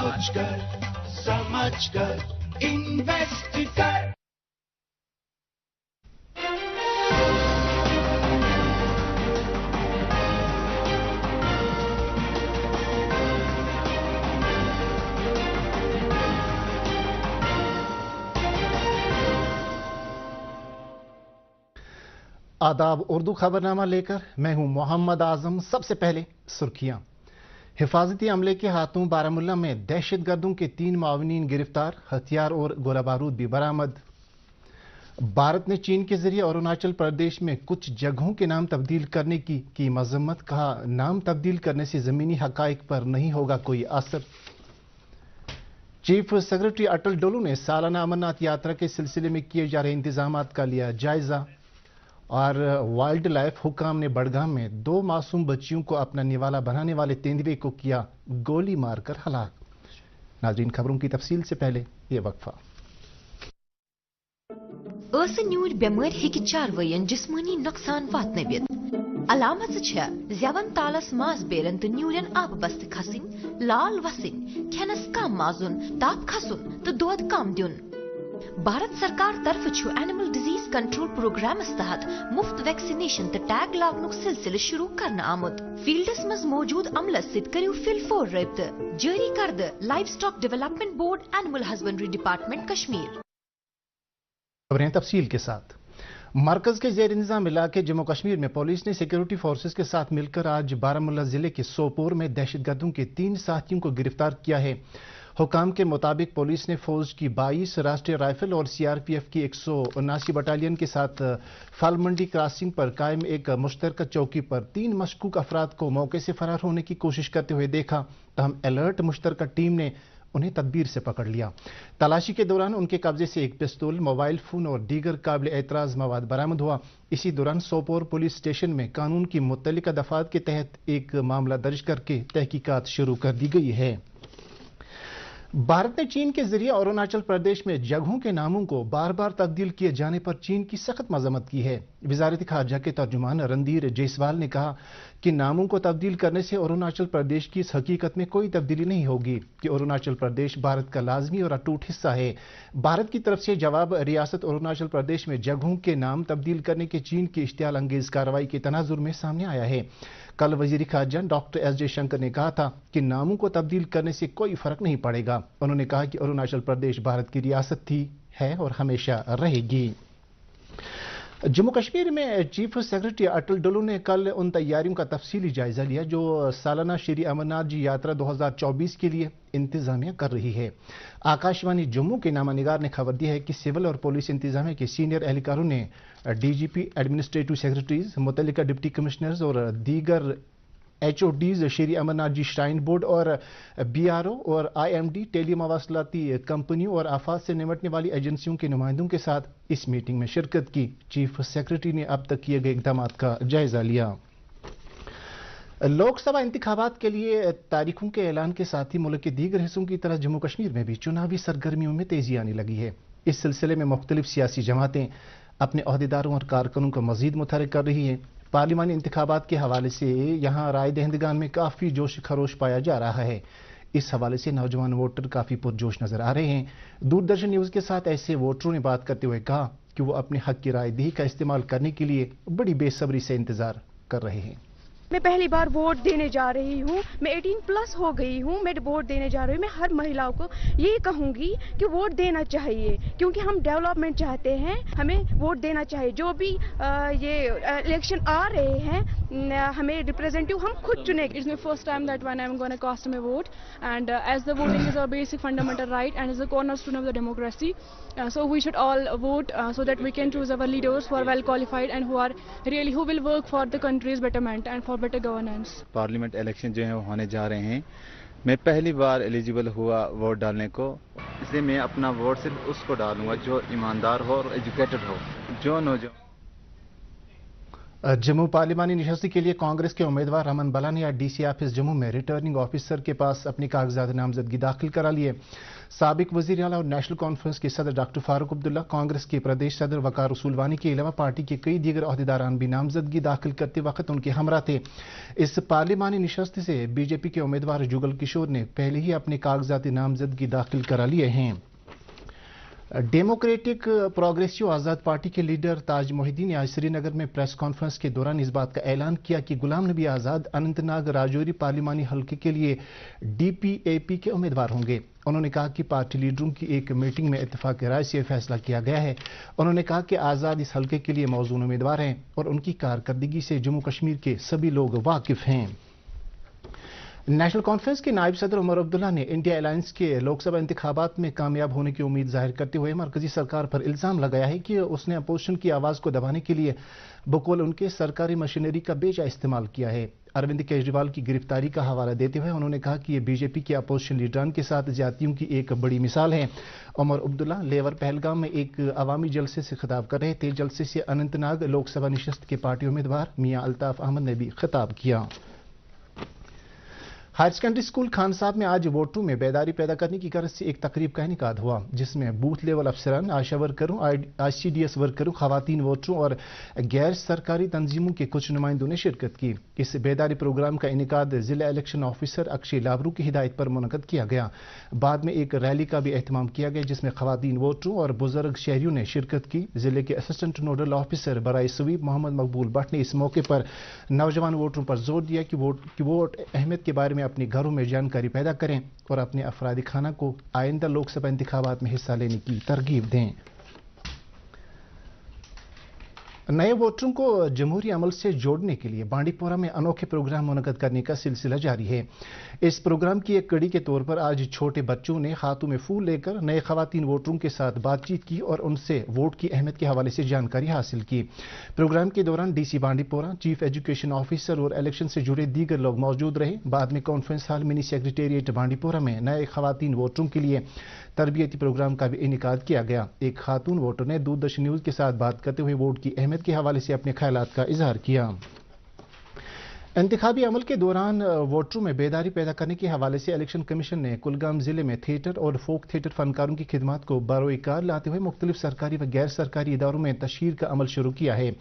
सोचकर समझकर इन्वेस्ट कर। आदाब, उर्दू खबरनामा लेकर मैं हूं मोहम्मद आजम। सबसे पहले सुर्खियां। हिफाजती अमले के हाथों बारामुल्ला में दहशतगर्दों के 3 मावनीन गिरफ्तार, हथियार और गोला बारूद भी बरामद। भारत ने चीन के जरिए अरुणाचल प्रदेश में कुछ जगहों के नाम तब्दील करने की मजम्मत। कहा, नाम तब्दील करने से जमीनी हकाइक पर नहीं होगा कोई असर। चीफ सेक्रेटरी अटल डोलू ने सालाना अमरनाथ यात्रा के सिलसिले में किए जा रहे इंतजाम का लिया जायजा। और वाइल्ड लाइफ हुकाम ने बड़गाम में 2 मासूम बच्चियों को अपना निवाला बनाने वाले तेंदुए को किया गोली मारकर हलाक। नाज़रीन, खबरों की तफसील से पहले ये वक्फा। न्यूर बेमार हेकि चारवयन जिस्मानी नुकसान वातनवित। अलामत ज़ेवन तालस मास बेरन तो न्यूरन आब बस्त खसिन, लाल वसिन, खेनस कम माजुन, ताप खसुन तो दोद कम दिन। भारत सरकार तरफ एनिमल डिजीज कंट्रोल प्रोग्राम तहत मुफ्त वैक्सीनेशन तो टैग लागनुक सिलसिले शुरू करना आमुद। फील्डस मज मौजूद अमलस सित करियो फिलफोर रब्त जारी करद live stock development board, animal husbandry department Kashmir. खबरें तफसील के साथ। मरकज के जेर इंतजाम इलाके जम्मू कश्मीर में पुलिस ने सिक्योरिटी फोर्सेस के साथ मिलकर आज बारामुल्ला जिले के सोपोर में दहशतगर्दों के 3 साथियों को गिरफ्तार किया है। हुकाम के मुताबिक पुलिस ने फौज की 22 राष्ट्रीय राइफल और सीआरपीएफ की 179 बटालियन के साथ फल मंडी क्रॉसिंग पर कायम एक मुश्तरका चौकी पर 3 मशकूक अफराद को मौके से फरार होने की कोशिश करते हुए देखा। तहम अलर्ट मुश्तरका टीम ने उन्हें तदबीर से पकड़ लिया। तलाशी के दौरान उनके कब्जे से एक पिस्तौल, मोबाइल फोन और दीगर काबिल एतराज मवाद बरामद हुआ। इसी दौरान सोपोर पुलिस स्टेशन में कानून की मुत्तलिका दफात के तहत एक मामला दर्ज करके तहकीकात शुरू कर दी गई है। भारत ने चीन के जरिए अरुणाचल प्रदेश में जगहों के नामों को बार बार तब्दील किए जाने पर चीन की सख्त मजम्मत की है। वजारत खारजा के तर्जुमान रणधीर जायसवाल ने कहा कि नामों को तब्दील करने से अरुणाचल प्रदेश की इस हकीकत में कोई तब्दीली नहीं होगी कि अरुणाचल प्रदेश भारत का लाजमी और अटूट हिस्सा है। भारत की तरफ से जवाब रियासत अरुणाचल प्रदेश में जगहों के नाम तब्दील करने के चीन की इश्तियाल अंगेज कार्रवाई के तनाजुर में सामने आया है। कल वजीर खारजा डॉक्टर एस जयशंकर ने कहा था कि नामों को तब्दील करने से कोई फर्क नहीं पड़ेगा। उन्होंने कहा कि अरुणाचल प्रदेश भारत की रियासत थी, है और हमेशा रहेगी। जम्मू कश्मीर में चीफ सेक्रेटरी अटल डोलू ने कल उन तैयारियों का तफसीली जायजा लिया जो सालाना श्री अमरनाथ जी यात्रा 2024 के लिए इंतजामिया कर रही है। आकाशवाणी जम्मू के नामानिगार ने खबर दी है कि सिविल और पुलिस इंतजामिया के सीनियर एहलकारों ने डीजीपी, एडमिनिस्ट्रेटिव सेक्रेटरीज, मुतल्लिका डिप्टी कमिश्नर्स और दीगर HODs, Shri Amarnath ji shrine board और BRO और IMD, टेली मवासलाती कंपनियों और आफात से निपटने वाली एजेंसियों के नुमाइंदों के साथ इस मीटिंग में शिरकत की। चीफ सेक्रेटरी ने अब तक किए गए इक़दाम का जायजा लिया। लोकसभा इंतखाबात के लिए तारीखों के ऐलान के साथ ही मुल्क के दीगर हिस्सों की तरह जम्मू कश्मीर में भी चुनावी सरगर्मियों में तेजी आने लगी है। इस सिलसिले में मुख्तलिफ सियासी जमातें अपने अहदेदारों और कारकुनों को मजीद मुतहरिक कर रही हैं। पार्लिमानी इंतखाबात के हवाले से यहाँ राय दहिंदगान में काफ़ी जोश खरोश पाया जा रहा है। इस हवाले से नौजवान वोटर काफ़ी पुरजोश नजर आ रहे हैं। दूरदर्शन न्यूज़ के साथ ऐसे वोटरों ने बात करते हुए कहा कि वो अपने हक की राय दही का इस्तेमाल करने के लिए बड़ी बेसब्री से इंतजार कर रहे हैं। मैं पहली बार वोट देने जा रही हूँ। मैं 18 प्लस हो गई हूँ। मैं वोट देने जा रही हूँ। मैं हर महिलाओं को ये कहूँगी कि वोट देना चाहिए, क्योंकि हम डेवलपमेंट चाहते हैं। हमें वोट देना चाहिए। जो भी ये इलेक्शन आ रहे हैं, हमें रिप्रेजेंटेटिव हम खुद चुनेंगे। It's my first time that when I'm going to cast my vote, and as the voting is our basic fundamental right and is the cornerstone of the democracy, so we should all vote so that we can choose our leaders who are well qualified and who will work for the country's betterment and for better governance. Parliament election जो है वो होने जा रहे हैं। मैं पहली बार eligible हुआ वोट डालने को, इसलिए मैं अपना वोट सिर्फ उसको डालूंगा जो ईमानदार हो और एजुकेटेड हो। जो नौजवान जम्मू पार्लिमानी नशस्ती के लिए कांग्रेस के उम्मीदवार रमन बला ने आज डीसी ऑफिस जम्मू में रिटर्निंग ऑफिसर के पास अपनी कागजात नामजदगी दाखिल करा लिए। साबिक वजीर आला और नेशनल कॉन्फ्रेंस के सदर डॉक्टर फारूक अब्दुल्ला, कांग्रेस के प्रदेश सदर वकार रसूलवानी के अलावा पार्टी के कई दीगर अहदेदारान भी नामजदगी दाखिल करते वक्त उनके हमरा थे। इस पार्लिमानी नशस्ती से बीजेपी के उम्मीदवार जुगल किशोर ने पहले ही अपने कागजात नामजदगी दाखिल करा लिए हैं। डेमोक्रेटिक प्रोग्रेसिव आज़ाद पार्टी के लीडर ताज मोहिद्दीन ने आज श्रीनगर में प्रेस कॉन्फ्रेंस के दौरान इस बात का ऐलान किया कि गुलाम नबी आज़ाद अनंतनाग राजौरी पार्लिमानी हल्के के लिए डीपीएपी के उम्मीदवार होंगे। उन्होंने कहा कि पार्टी लीडरों की एक मीटिंग में इत्तेफाक राय से फैसला किया गया है। उन्होंने कहा कि आज़ाद इस हल्के के लिए मौजूद उम्मीदवार हैं और उनकी कारकर्दगी से जम्मू कश्मीर के सभी लोग वाकिफ हैं। नेशनल कॉन्फ्रेंस के नायब सदर उमर अब्दुल्ला ने इंडिया अलायंस के लोकसभा इंतखाबात में कामयाब होने की उम्मीद जाहिर करते हुए मरकजी सरकार पर इल्जाम लगाया है कि उसने अपोजिशन की आवाज को दबाने के लिए बकौल उनके सरकारी मशीनरी का बेजा इस्तेमाल किया है। अरविंद केजरीवाल की गिरफ्तारी का हवाला देते हुए उन्होंने कहा कि यह बीजेपी के अपोजिशन लीडरान के साथ ज्यादतियों की एक बड़ी मिसाल है। उमर अब्दुल्ला लेवर पहलगाम में एक अवामी जलसे से खिताब कर रहे थे। जलसे से अनंतनाग लोकसभा नशस्त के पार्टी उम्मीदवार मियां अल्ताफ अहमद ने भी खिताब किया। हायर सेकेंडरी स्कूल खान साहब में आज वोटरों में बेदारी पैदा करने की गर्ज से एक तकरीब का इनेकाद हुआ, जिसमें बूथ लेवल अफसरान, आशा वर्करों, ICDS वर्करों, खवातीन वोटरों और गैर सरकारी तंजीमों के कुछ नुमाइंदों ने शिरकत की। इस बेदारी प्रोग्राम का इनेकाद जिला इलेक्शन ऑफिसर अक्षय लाबरू की हिदायत पर मुनक़द किया गया। बाद में एक रैली का भी एहतमाम किया गया, जिसमें खवातीन वोटरों और बुजुर्ग शहरियों ने शिरकत की। जिले के असिस्टेंट नोडल ऑफिसर बराए स्वीप मोहम्मद मकबूल भट्ट ने इस मौके पर नौजवान वोटरों पर जोर दिया कि वोट अहमियत के बारे में अपने घरों में जानकारी पैदा करें और अपने अफरादी खाना को आइंदा लोकसभा इंतखाबात में हिस्सा लेने की तरगीब दें। नए वोटरों को जमहूरी अमल से जोड़ने के लिए बांडीपोरा में अनोखे प्रोग्राम मुनक़द करने का सिलसिला जारी है। इस प्रोग्राम की एक कड़ी के तौर पर आज छोटे बच्चों ने हाथों में फूल लेकर नए खवातीन वोटरों के साथ बातचीत की और उनसे वोट की अहमियत के हवाले से जानकारी हासिल की। प्रोग्राम के दौरान DC Bandipora, chief education officer और इलेक्शन से जुड़े दीगर लोग मौजूद रहे। बाद में conference hall mini secretariat Bandipora में नए खवातीन वोटरों के लिए तरबियती प्रोग्राम का भी इनेकाद किया गया। एक खातून वोटर ने दूरदर्शन न्यूज के साथ बात करते हुए वोट की अहमियत के हवाले से अपने ख्यालात का इजहार किया। इंतखाबी अमल के दौरान वोटरों में बेदारी पैदा करने के हवाले से इलेक्शन कमीशन ने कुलगाम जिले में थिएटर और फोक थिएटर फनकारों की खिदमत को बरोकार लाते हुए मुख्तलिफ सरकारी व गैर सरकारी इदारों में तशहीर का अमल शुरू किया है।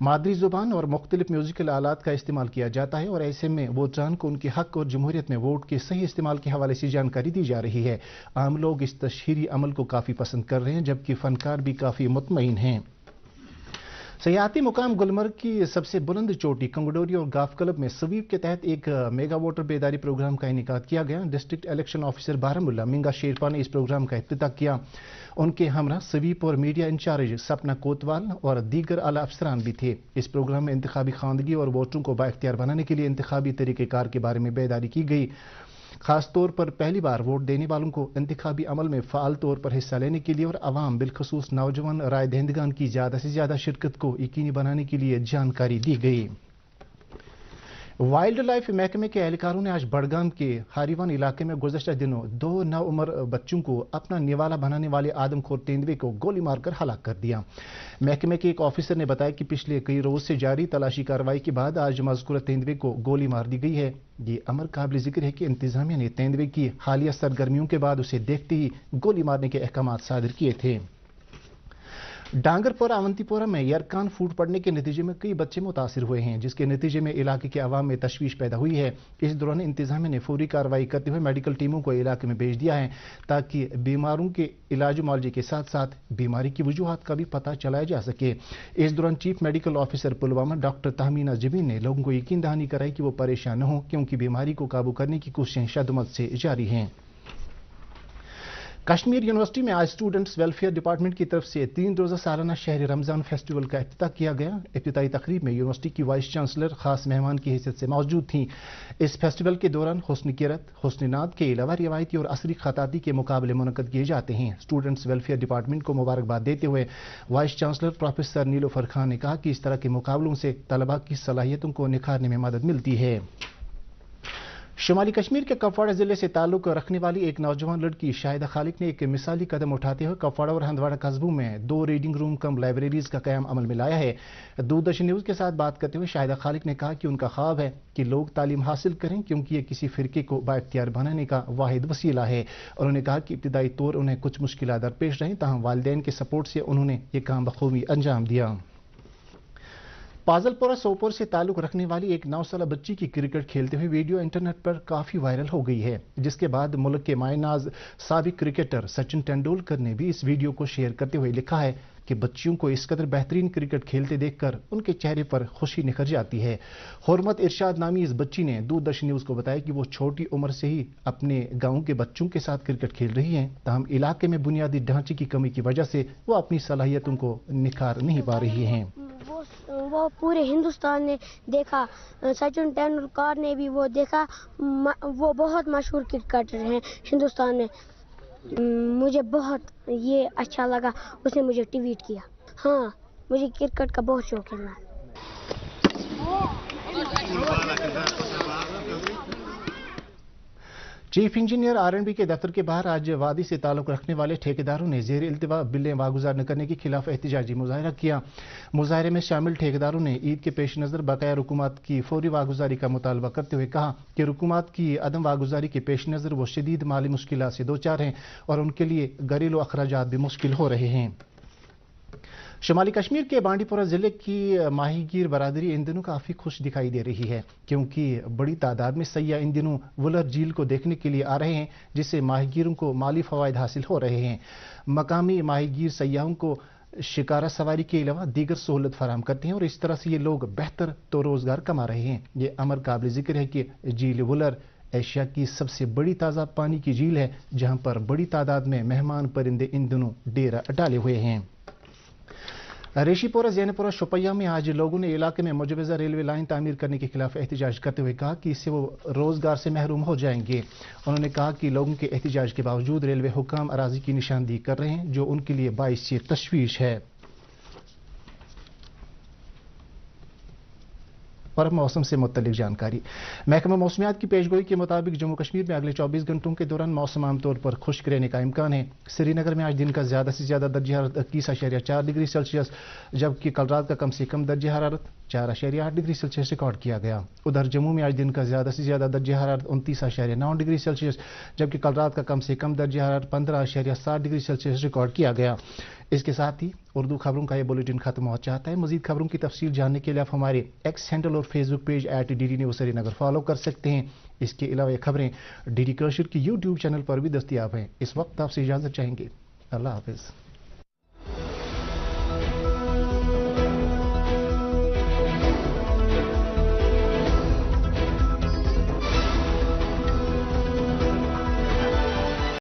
मादरी जुबान और मुख्तलिफ म्यूजिकल आलात का इस्तेमाल किया जाता है और ऐसे में वोटरान को उनके हक और जमहूरियत में वोट के सही इस्तेमाल के हवाले से जानकारी दी जा रही है। आम लोग इस तशहीरी अमल को काफ़ी पसंद कर रहे हैं, जबकि फनकार भी काफ़ी मुतमईन हैं। सयाहती मुकाम गुलमर्ग की सबसे बुलंद चोटी कंगडोरी और गाफ क्लब में स्वीप के तहत एक मेगा वोटर बेदारी प्रोग्राम का इनेकाद किया गया। District election officer Baramulla Minga Sherpa ने इस प्रोग्राम का इफ्तिताह किया। उनके हमरा स्वीप और मीडिया इंचार्ज सपना कोतवाल और दीगर आला अफसरान भी थे। इस प्रोग्राम में इंतखाबी खानदगी और वोटरों को बाइख्तियार बनाने के लिए इंतखाबी तरीक़ेकार के बारे में बेदारी की गई। खास तौर पर पहली बार वोट देने वालों को इंतखाबी अमल में फ़ाल तौर पर हिस्सा लेने के लिए और अवाम बिलखसूस नौजवान राय दहिंदगान की ज़्यादा से ज़्यादा शिरकत को यकीनी बनाने के लिए जानकारी दी गई। वाइल्ड लाइफ महकमे के एहलकारों ने आज बड़गाम के हारीवान इलाके में गुज़श्ता दिनों 2 नौउम्र बच्चों को अपना निवाला बनाने वाले आदमखोर तेंदुए को गोली मारकर हलाक कर दिया। महकमे के एक ऑफिसर ने बताया कि पिछले कई रोज से जारी तलाशी कार्रवाई के बाद आज मज़कूरा तेंदुए को गोली मार दी गई है। ये अमर काबिल जिक्र है कि इंतजामिया ने तेंदुए की हालिया सरगर्मियों के बाद उसे देखते ही गोली मारने के अहकाम सादिर किए थे। डांगरपोरा अवंतीपोरा में यरकान फूट पड़ने के नतीजे में कई बच्चे मुतासिर हुए हैं, जिसके नतीजे में इलाके के अवाम में तशवीश पैदा हुई है। इस दौरान इंतजामिया ने फौरी कार्रवाई करते हुए मेडिकल टीमों को इलाके में भेज दिया है, ताकि बीमारों के इलाज मुआवजे के साथ साथ बीमारी की वजूहात का भी पता चलाया जा सके। इस दौरान chief medical officer Pulwama doctor Tahmina Jabeen ने लोगों को यकीन दहानी कराई कि वो परेशान न हो, क्योंकि बीमारी को काबू करने की कोशिशें शदमत से जारी हैं। कश्मीर यूनिवर्सिटी में आज स्टूडेंट्स वेलफेयर डिपार्टमेंट की तरफ से 3 रोज़ा सालाना शहर रमज़ान फेस्टिवल का इफ्तिताह किया गया। इफ्तिताई तकरीब में यूनिवर्सिटी की वाइस चांसलर खास मेहमान की हैसियत से मौजूद थीं। इस फेस्टिवल के दौरान हुस्न किरत, हुस्न नाद के अलावा रिवायती और असरी खताती के मुकाबले मुनक़द किए जाते हैं। स्टूडेंट्स वेलफेयर डिपार्टमेंट को मुबारकबाद देते हुए vice chancellor professor Nilofar Khan ने कहा कि इस तरह के मुकाबलों से तलबा की सलाहियतों को निखारने में मदद मिलती है। شمالی کشمیر کے کپواڑہ ضلع سے تعلق رکھنے والی ایک نوجوان لڑکی شاہدہ خالق نے ایک مثالی قدم اٹھاتے ہوئے کپواڑہ اور ہندواڑہ قصبوں میں 2 ریڈنگ روم کم لائبریریز کا قیام عمل میں لایا ہے۔ دوردرشن نیوز کے ساتھ بات کرتے ہوئے شاہدہ خالق نے کہا کہ ان کا خواب ہے کہ لوگ تعلیم حاصل کریں کیونکہ یہ کسی فرقے کو بااختیار بنانے کا واحد وسیلہ ہے۔ انہوں نے کہا کہ ابتدائی طور انہیں کچھ مشکلات درپیش رہیں، تاہم والدین کے سپورٹ سے انہوں نے یہ کام بخوبی انجام دیا۔ پازل پورہ سوپور سے تعلق رکھنے والی ایک 9 سالہ بچی کی کرکٹ کھیلتے ہوئے ویڈیو انٹرنیٹ پر کافی وائرل ہو گئی ہے، جس کے بعد ملک کے مائع ناز سابق کرکٹر سچن ٹینڈولکر نے بھی اس ویڈیو کو شیئر کرتے ہوئے لکھا ہے کہ بچیوں کو اس قدر بہترین کرکٹ کھیلتے دیکھ کر ان کے چہرے پر خوشی نکھر جاتی ہے۔ حرمت ارشاد نامی اس بچی نے دوردرشن نیوز کو بتایا کہ وہ چھوٹی عمر سے ہی اپنے گاؤں کے بچوں کے ساتھ کرکٹ کھیل رہی ہیں، تاہم علاقے میں بنیادی ڈھانچے کی کمی کی وجہ سے وہ اپنی صلاحیتوں کو نکھار نہیں پا رہی ہیں۔ وہ پورے ہندوستان نے دیکھا، سچن ٹینڈولکر نے بھی وہ دیکھا، وہ بہت مشہور کرکٹر ہیں ہندوستان میں۔ مجھے بہت یہ اچھا لگا، اس نے مجھے ٹویٹ کیا۔ ہاں، مجھے کرکٹ کا بہت شوق ہے۔ چیف انجینئر R&B کے دفتر کے باہر آج وادی سے تعلق رکھنے والے ٹھیکیداروں نے زیر التوا بلیں واگزار نہ کرنے کے خلاف احتجاجی مظاہرہ کیا۔ مظاہرے میں شامل ٹھیکیداروں نے عید کے پیش نظر بقایا رکومات کی فوری واگزاری کا مطالبہ کرتے ہوئے کہا کہ رکومات کی عدم واگزاری کے پیش نظر وہ شدید مالی مشکلات سے دوچار ہیں اور ان کے لیے گھریلو اخراجات بھی مشکل ہو رہے ہیں۔ شمالی کشمیر کے بانڈی پورہ ضلع کی ماہی گیر برادری ان دنوں کافی خوش دکھائی دے رہی ہے، کیونکہ بڑی تعداد میں سیاح ان دنوں ولر جھیل کو دیکھنے کے لیے آ رہے ہیں، جس سے ماہی گیروں کو مالی فوائد حاصل ہو رہے ہیں۔ مقامی ماہی گیر سیاحوں کو شکارہ سواری کے علاوہ دیگر سہولت فراہم کرتے ہیں اور اس طرح سے یہ لوگ بہتر تو روزگار کما رہے ہیں۔ یہ امر قابل ذکر ہے کہ جھیل ولر ایشیا کی سب سے بڑی تازہ پانی کی جھیل ہے، جہاں پر بڑی تعداد میں مہمان پرندے ان دنوں ڈیرا ڈالے ہوئے ہیں۔ ریشی پورہ زین پورہ شوپیاں میں آج لوگوں نے علاقے میں مجوزہ ریلوے لائن تعمیر کرنے کے خلاف احتجاج کرتے ہوئے کہا کہ اس سے وہ روزگار سے محروم ہو جائیں گے۔ انہوں نے کہا کہ لوگوں کے احتجاج کے باوجود ریلوے حکام اراضی کی نشاندہی کر رہے ہیں، جو ان کے لیے باعث تشویش ہے۔ اور موسم سے متعلق جانکاری، محکمہ موسمیات کی پیشگوئی کے مطابق جموں کشمیر میں اگلے 24 گھنٹوں کے دوران موسم عام طور پر خشک رہنے کا امکان ہے۔ سری نگر میں آج دن کا زیادہ سے زیادہ درجہ حرارت 21.4 ڈگری سیلسیس جبکہ کل رات کا کم سے کم درجہ حرارت 4.8 ڈگری سیلسیس ریکارڈ کیا گیا۔ ادھر جموں میں آج دن کا زیادہ سے زیادہ درجہ حرارت 29.9 ڈگری سیلسیس جبکہ کل رات کا کم سے کم درجہ حرارت 15.7 ڈگری سیلسیس ریکارڈ کیا گیا۔ اس کے ساتھ ہی اردو خبروں کا یہ بلیٹن ختم ہو چاہتا ہے۔ مزید خبروں کی تفصیل جاننے کے لیے آپ ہمارے ایکس ہینڈل اور فیس بک پیج @DD News سری نگر فالو کر سکتے ہیں۔ اس کے علاوہ یہ خبریں DD کشمیر کی YouTube چینل پر بھی دستیاب ہیں۔ اس وقت آپ سے اجازت چاہیں گے۔ اللہ حافظ۔